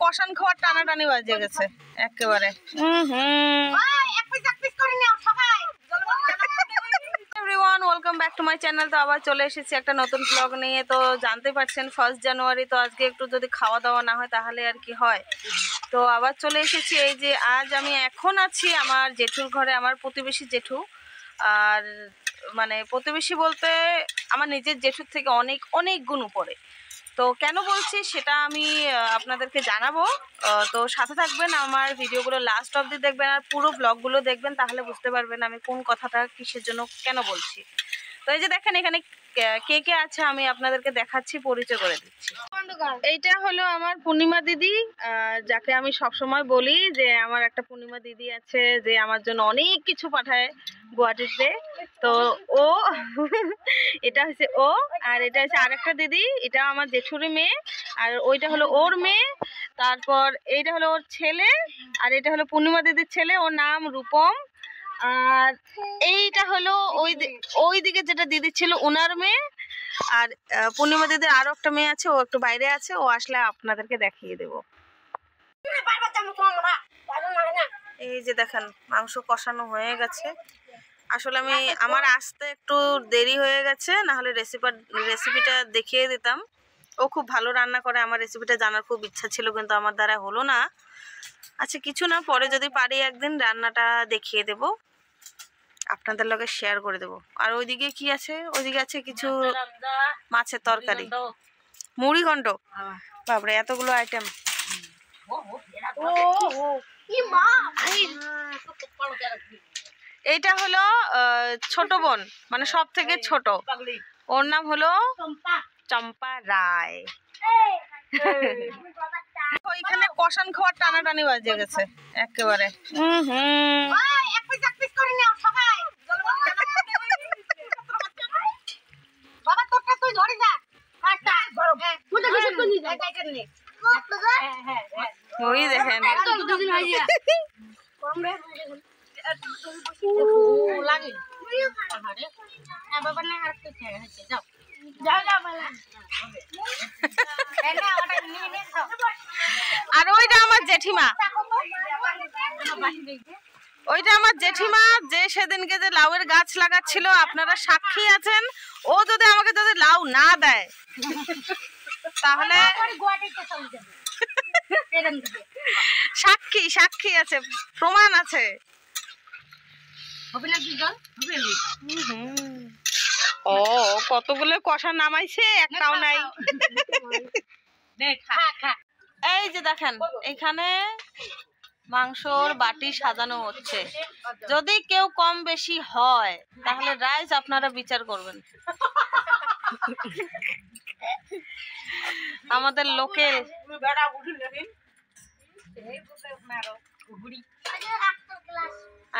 কষান খাওয়ার টানাটানি বাজে গেছে একেবারে। Everyone, welcome back to my channel. তো আবার চলে এসেছি একটা নতুন ব্লগ নিয়ে। তো জানতে পারছেন 1 জানুয়ারি, তো আজকে একটু যদি খাওয়া দাওয়া না হয় তাহলে আর কি হয়। তো আবার চলে এসেছি। এই যে আজ আমি এখন আছি আমার জেঠুর ঘরে, আমার প্রতিবেশী জেঠু। আর মানে প্রতিবেশী বলতে আমার নিজের জেঠুর থেকে অনেক অনেক গুণ উপরে। তো কেন বলছি সেটা আমি আপনাদেরকে জানাবো। তো সাথে থাকবেন, আমার ভিডিওগুলো লাস্ট অবধি দেখবেন আর পুরো ব্লগগুলো দেখবেন, তাহলে বুঝতে পারবেন আমি কোন কথাটা কিসের জন্য কেন বলছি। তো এই যে দেখেন এখানে কে কে আছে আমি আপনাদেরকে দেখাচ্ছি, পরিচয় করে দিচ্ছি। এইটা হলো আমার পূর্ণিমা দিদি, যাকে আমি সবসময় বলি যে আমার একটা পূর্ণিমা দিদি আছে যে আমার জন্য অনেক কিছু পাঠায় গুয়াহাটিতে। তো ও এটা হচ্ছে ও, আর এটা হচ্ছে আরেকটা দিদি, এটা আমার জেঠুরি মেয়ে, আর ওইটা হলো ওর মেয়ে। তারপর এইটা হলো ওর ছেলে, আর এটা হলো পূর্ণিমা দিদির ছেলে, ওর নাম রূপম। আর এইটা হলো ওই দিকে যেটা দিদি ছিল ওনার মেয়ে। আর পূর্ণিমা দিদির আরো একটা মেয়ে আছে, ও একটু বাইরে আছে, ও আসলে আপনাদেরকে দেখিয়ে দেব। এই যে দেখেন মাংস কষানো হয়ে গেছে। আসলে আমার আসতে একটু দেরি হয়ে গেছে, না হলে রেসিপিটা দেখিয়ে দিতাম। ও খুব ভালো রান্না করে, আমার রেসিপিটা জানার খুব ইচ্ছা ছিল কিন্তু আমার দ্বারা হলো না। আচ্ছা কিছু না, পরে যদি পারি একদিন রান্নাটা দেখিয়ে দেব, আপনাদের লগে শেয়ার করে দেব। আর ওইদিকে কি আছে? ওইদিকে আছে কিছু মাছের তরকারি, মুড়ি ঘন্ট। বাপরে এতগুলো আইটেম! এইটা হলো ছোট বোন, মানে সব থেকে ছোট, ওর নাম হলো চম্পা রায়। ওইখানে কষান খাওয়ার টানাটানি বাজে গেছে একেবারে। ওই দেখেন আর ওইটা আমার জেঠিমা, ওইটা আমার জেঠিমা যে সেদিনকে যে লাউয়ের গাছ লাগাচ্ছিল, আপনারা সাক্ষী আছেন। ও যদি আমাকে লাউ না দেয় তাহলে সাক্ষী আছে, প্রমাণ আছে। ও কতগুলো কষা নামাইছে, একটাও নাই। এই যে দেখেন এখানে মাংসর বাটি সাজানো হচ্ছে। যদি কেউ কম বেশি হয় তাহলে রাইস আপনারা বিচার করবেন। আমাদের লোকেল।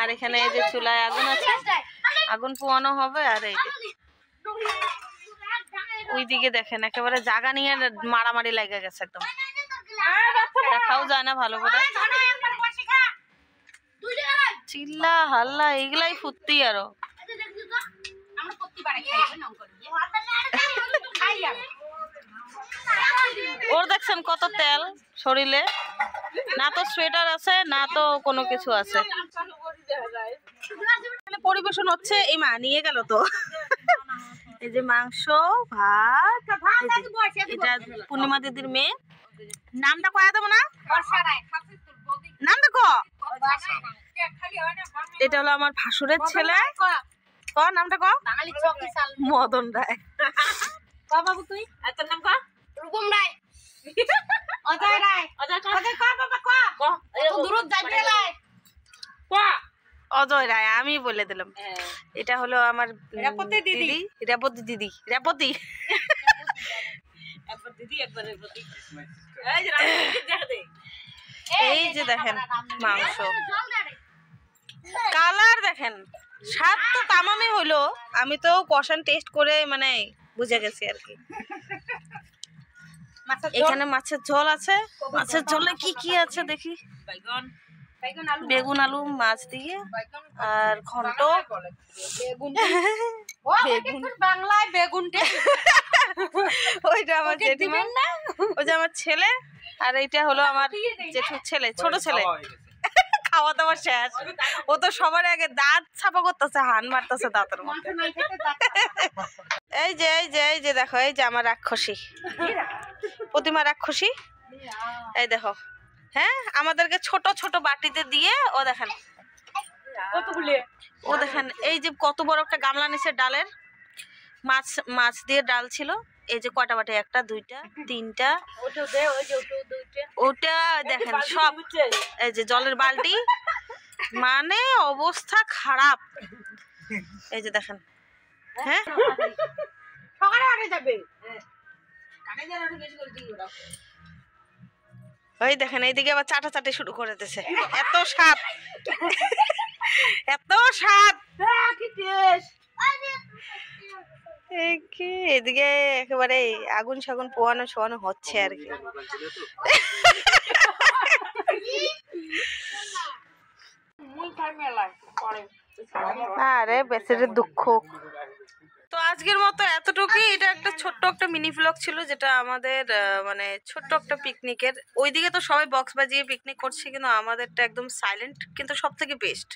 আর এখানে এই যে চুলায় আগুন আছে, আগুন পোয়ানো হবে। আর এই যে ওইদিকে দেখেন একেবারে জায়গা নিয়ে মারামারি লেগে গেছে, একদম দেখাও যায় না ভালো করে। চিল্লা হাল্লা এগুলাই ফুর্তি। আরো ওর দেখছেন কত তেল শরীরে, না তো সোয়েটার আছে না তো কোনো কিছু আছে। পরিবেশন হচ্ছে, এই মা নিয়ে গেল তো। এই যে মাংস ভাত, এটা পূর্ণিমা দিদির মেয়ে, নামটা কয়া দেবো না, নামটা ক। এটা হলো আমার ভাসুরের ছেলে, ক নামটা ক। মদন রায়। বাবু তুই তোর নাম ক? রূপম রায়। অজয় রায়। অজয় রায় আমি বলে দিলাম। এটা হলো আমার দিদি, রেবতী দিদি। রেবতী এই যে দেখেন মাংস কালার দেখেন, স্বাদ তো তামামি হলো। আমি তো কষান টেস্ট করে মানে বুঝে গেছি আর কি। এখানে মাছের ঝোল আছে, মাছের ঝোলে কি কি আছে দেখি। বেগুন আলু মাছ দিয়ে, আর ঘন্ট, বাংলায় বেগুন। ওইটা আমার জেঠিমা, ওই যে আমার ছেলে, আর এইটা হলো আমার জেঠুর ছেলে, ছোট ছেলে। খাওয়া দাওয়া শেষ, ও তো সবার আগে দাঁত ছাপা করতেছে, হান মারতেছে দাঁতের মধ্যে। এই যে এই যে এই যে দেখো, এই যে আমার রাক্ষসী প্রতিমা রাক্ষসী, এই দেখো। হ্যাঁ, আমাদেরকে ছোট ছোট বাটিতে দিয়ে, ও দেখেন কতগুলি, ও দেখেন এই যে কত বড় একটা গামলা নিচে ডালের, মাছ দিয়ে ডাল ছিল। এই যে কটা বাটি, একটা দুইটা তিনটা, ওটা দেখেন সব। এই যে জলের বালতি, মানে অবস্থা খারাপ। এই যে দেখেন। হ্যাঁ, ওই দেখেন এইদিকে আবার চাটাচাটি শুরু করে দিয়েছে। এত স্বাদ, এত স্বাদ। এদিকে একেবারে আগুন সাগুন পোয়ানো হচ্ছে আর কি। আরে বেচারের দুঃখ। তো আজকের মতো এতটুকুই। এটা একটা ছোট্ট একটা মিনি ব্লগ ছিল, যেটা আমাদের মানে ছোট্ট একটা পিকনিকের। ওইদিকে তো সবাই বক্স বাজিয়ে পিকনিক করছে, কিন্তু আমাদেরটা একদম সাইলেন্ট, কিন্তু সব থেকে বেস্ট।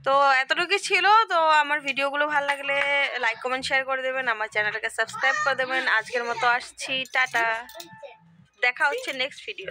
তো এতটুকুই ছিল। তো আমার ভিডিওগুলো ভালো লাগলে লাইক কমেন্ট শেয়ার করে দেবেন, আমার চ্যানেলটাকে সাবস্ক্রাইব করে দেবেন। আজকের মতো আসছি, টাটা, দেখা হচ্ছে নেক্সট ভিডিও।